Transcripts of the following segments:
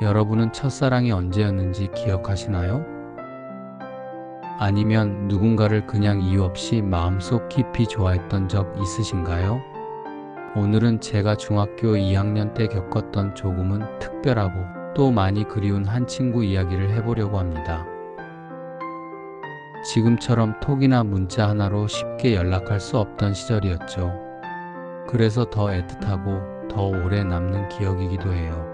여러분은 첫사랑이 언제였는지 기억하시나요? 아니면 누군가를 그냥 이유 없이 마음속 깊이 좋아했던 적 있으신가요? 오늘은 제가 중학교 2학년 때 겪었던 조금은 특별하고 또 많이 그리운 한 친구 이야기를 해보려고 합니다. 지금처럼 톡이나 문자 하나로 쉽게 연락할 수 없던 시절이었죠. 그래서 더 애틋하고 더 오래 남는 기억이기도 해요.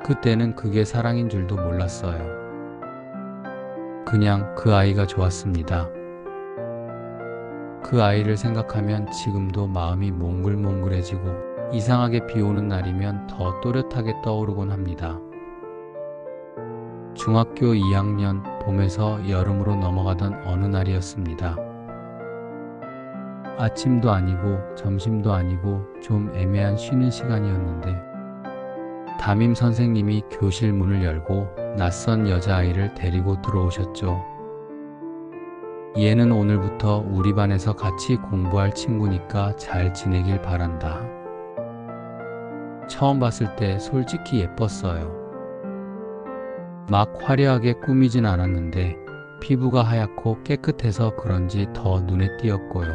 그때는 그게 사랑인 줄도 몰랐어요. 그냥 그 아이가 좋았습니다. 그 아이를 생각하면 지금도 마음이 몽글몽글해지고 이상하게 비 오는 날이면 더 또렷하게 떠오르곤 합니다. 중학교 2학년 봄에서 여름으로 넘어가던 어느 날이었습니다. 아침도 아니고 점심도 아니고 좀 애매한 쉬는 시간이었는데 담임 선생님이 교실 문을 열고 낯선 여자아이를 데리고 들어오셨죠. 얘는 오늘부터 우리 반에서 같이 공부할 친구니까 잘 지내길 바란다. 처음 봤을 때 솔직히 예뻤어요. 막 화려하게 꾸미진 않았는데 피부가 하얗고 깨끗해서 그런지 더 눈에 띄었고요.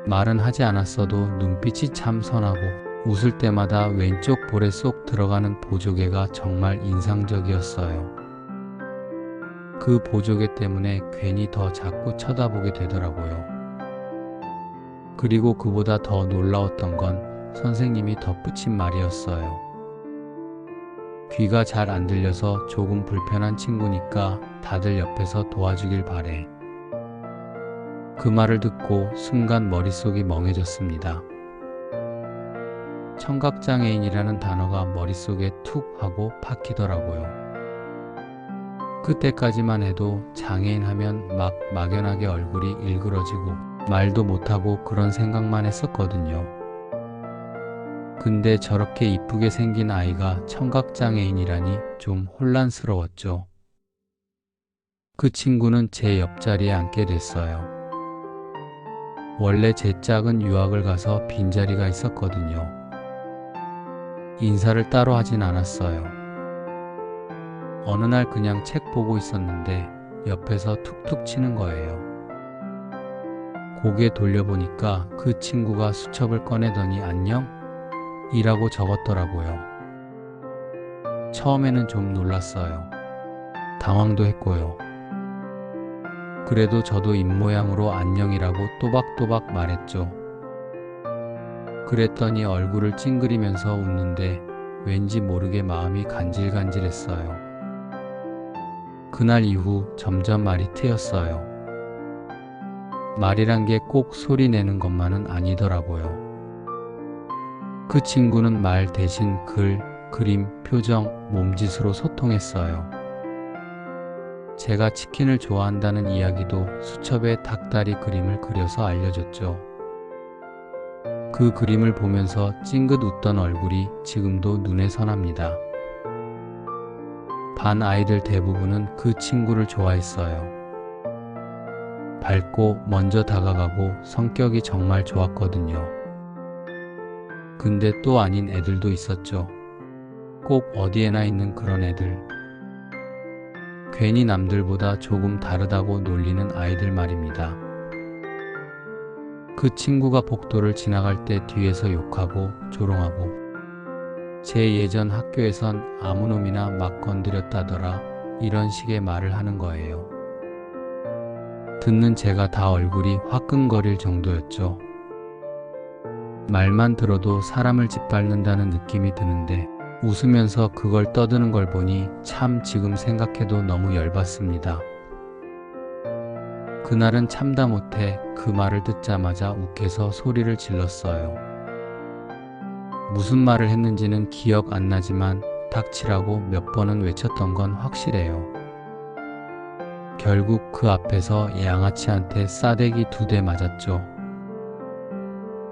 말은 하지 않았어도 눈빛이 참 선하고 웃을 때마다 왼쪽 볼에 쏙 들어가는 보조개가 정말 인상적이었어요. 그 보조개 때문에 괜히 더 자꾸 쳐다보게 되더라고요. 그리고 그보다 더 놀라웠던 건 선생님이 덧붙인 말이었어요. 귀가 잘 안 들려서 조금 불편한 친구니까 다들 옆에서 도와주길 바래. 그 말을 듣고 순간 머릿속이 멍해졌습니다. 청각장애인이라는 단어가 머릿속에 툭 하고 박히더라고요. 그때까지만 해도 장애인 하면 막 막연하게 얼굴이 일그러지고 말도 못하고 그런 생각만 했었거든요. 근데 저렇게 이쁘게 생긴 아이가 청각장애인이라니 좀 혼란스러웠죠. 그 친구는 제 옆자리에 앉게 됐어요. 원래 제 짝은 유학을 가서 빈자리가 있었거든요. 인사를 따로 하진 않았어요. 어느 날 그냥 책 보고 있었는데 옆에서 툭툭 치는 거예요. 고개 돌려보니까 그 친구가 수첩을 꺼내더니 안녕? 이라고 적었더라고요. 처음에는 좀 놀랐어요. 당황도 했고요. 그래도 저도 입모양으로 안녕이라고 또박또박 말했죠. 그랬더니 얼굴을 찡그리면서 웃는데 왠지 모르게 마음이 간질간질했어요. 그날 이후 점점 말이 트였어요. 말이란 게 꼭 소리 내는 것만은 아니더라고요. 그 친구는 말 대신 글, 그림, 표정, 몸짓으로 소통했어요. 제가 치킨을 좋아한다는 이야기도 수첩에 닭다리 그림을 그려서 알려줬죠. 그 그림을 보면서 찡긋 웃던 얼굴이 지금도 눈에 선합니다. 반 아이들 대부분은 그 친구를 좋아했어요. 밝고 먼저 다가가고 성격이 정말 좋았거든요. 근데 또 아닌 애들도 있었죠. 꼭 어디에나 있는 그런 애들. 괜히 남들보다 조금 다르다고 놀리는 아이들 말입니다. 그 친구가 복도를 지나갈 때 뒤에서 욕하고 조롱하고 제 예전 학교에선 아무 놈이나 막 건드렸다더라 이런 식의 말을 하는 거예요. 듣는 제가 다 얼굴이 화끈거릴 정도였죠. 말만 들어도 사람을 짓밟는다는 느낌이 드는데 웃으면서 그걸 떠드는 걸 보니 참 지금 생각해도 너무 열받습니다. 그날은 참다 못해 그 말을 듣자마자 욱해서 소리를 질렀어요. 무슨 말을 했는지는 기억 안 나지만 닥치라고 몇 번은 외쳤던 건 확실해요. 결국 그 앞에서 양아치한테 싸대기 2대 맞았죠.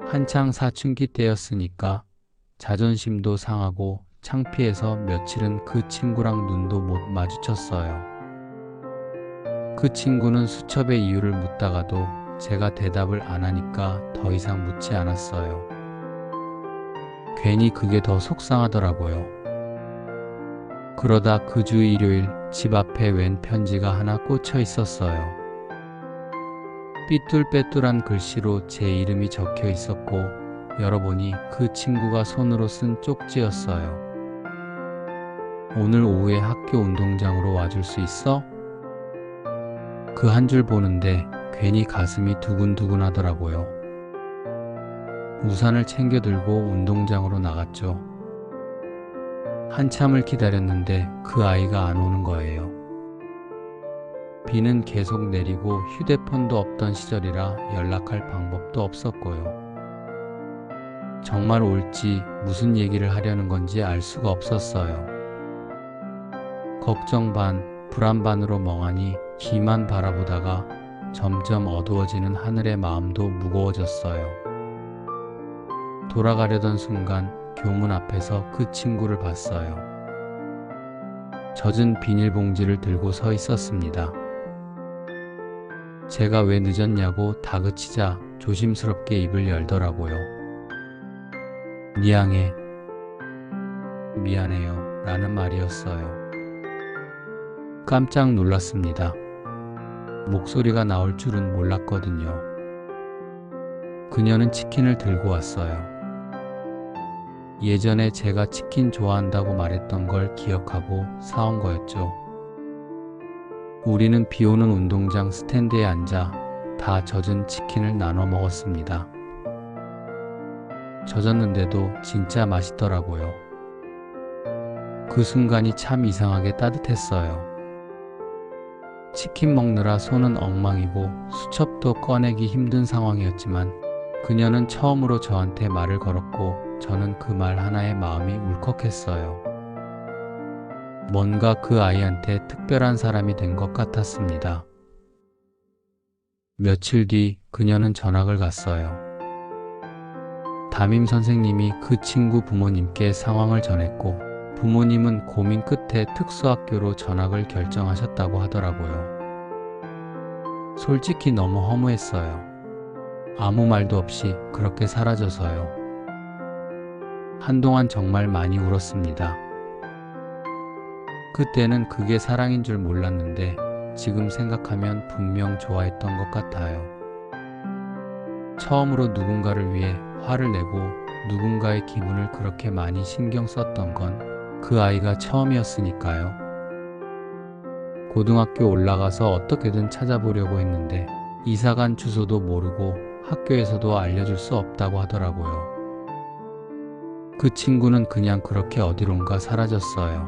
한창 사춘기 때였으니까 자존심도 상하고 창피해서 며칠은 그 친구랑 눈도 못 마주쳤어요. 그 친구는 수첩의 이유를 묻다가도 제가 대답을 안 하니까 더 이상 묻지 않았어요. 괜히 그게 더 속상하더라고요. 그러다 그 주 일요일 집 앞에 웬 편지가 하나 꽂혀 있었어요. 삐뚤빼뚤한 글씨로 제 이름이 적혀 있었고 열어보니 그 친구가 손으로 쓴 쪽지였어요. 오늘 오후에 학교 운동장으로 와줄 수 있어? 그 한 줄 보는데 괜히 가슴이 두근두근 하더라고요. 우산을 챙겨 들고 운동장으로 나갔죠. 한참을 기다렸는데 그 아이가 안 오는 거예요. 비는 계속 내리고 휴대폰도 없던 시절이라 연락할 방법도 없었고요. 정말 올지 무슨 얘기를 하려는 건지 알 수가 없었어요. 걱정 반, 불안 반으로 멍하니 기만 바라보다가 점점 어두워지는 하늘의 마음도 무거워졌어요. 돌아가려던 순간 교문 앞에서 그 친구를 봤어요. 젖은 비닐봉지를 들고 서 있었습니다. 제가 왜 늦었냐고 다그치자 조심스럽게 입을 열더라고요. 미안해요 라는 말이었어요. 깜짝 놀랐습니다. 목소리가 나올 줄은 몰랐거든요. 그녀는 치킨을 들고 왔어요. 예전에 제가 치킨 좋아한다고 말했던 걸 기억하고 사온 거였죠. 우리는 비 오는 운동장 스탠드에 앉아 다 젖은 치킨을 나눠 먹었습니다. 젖었는데도 진짜 맛있더라고요. 그 순간이 참 이상하게 따뜻했어요. 치킨 먹느라 손은 엉망이고 수첩도 꺼내기 힘든 상황이었지만 그녀는 처음으로 저한테 말을 걸었고 저는 그 말 하나에 마음이 울컥했어요. 뭔가 그 아이한테 특별한 사람이 된 것 같았습니다. 며칠 뒤 그녀는 전학을 갔어요. 담임 선생님이 그 친구 부모님께 상황을 전했고 부모님은 고민 끝에 특수학교로 전학을 결정하셨다고 하더라고요. 솔직히 너무 허무했어요. 아무 말도 없이 그렇게 사라져서요. 한동안 정말 많이 울었습니다. 그때는 그게 사랑인 줄 몰랐는데 지금 생각하면 분명 좋아했던 것 같아요. 처음으로 누군가를 위해 화를 내고 누군가의 기분을 그렇게 많이 신경 썼던 건 그 아이가 처음이었으니까요. 고등학교 올라가서 어떻게든 찾아보려고 했는데 이사간 주소도 모르고 학교에서도 알려줄 수 없다고 하더라고요. 그 친구는 그냥 그렇게 어디론가 사라졌어요.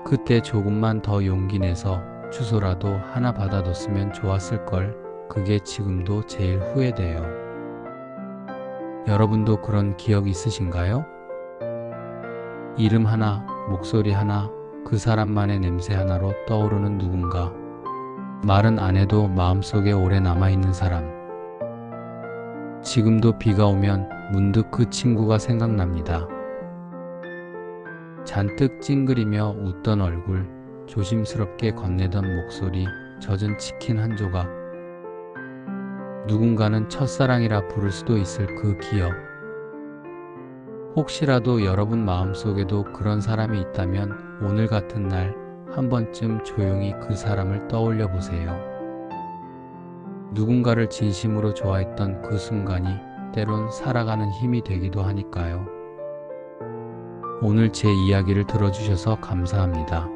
그때 조금만 더 용기 내서 주소라도 하나 받아뒀으면 좋았을걸. 그게 지금도 제일 후회돼요. 여러분도 그런 기억 있으신가요? 이름 하나, 목소리 하나, 그 사람만의 냄새 하나로 떠오르는 누군가. 말은 안 해도 마음속에 오래 남아있는 사람. 지금도 비가 오면 문득 그 친구가 생각납니다. 잔뜩 찡그리며 웃던 얼굴, 조심스럽게 건네던 목소리, 젖은 치킨 한 조각. 누군가는 첫사랑이라 부를 수도 있을 그 기억. 혹시라도 여러분 마음속에도 그런 사람이 있다면 오늘 같은 날 한 번쯤 조용히 그 사람을 떠올려 보세요. 누군가를 진심으로 좋아했던 그 순간이 때론 살아가는 힘이 되기도 하니까요. 오늘 제 이야기를 들어주셔서 감사합니다.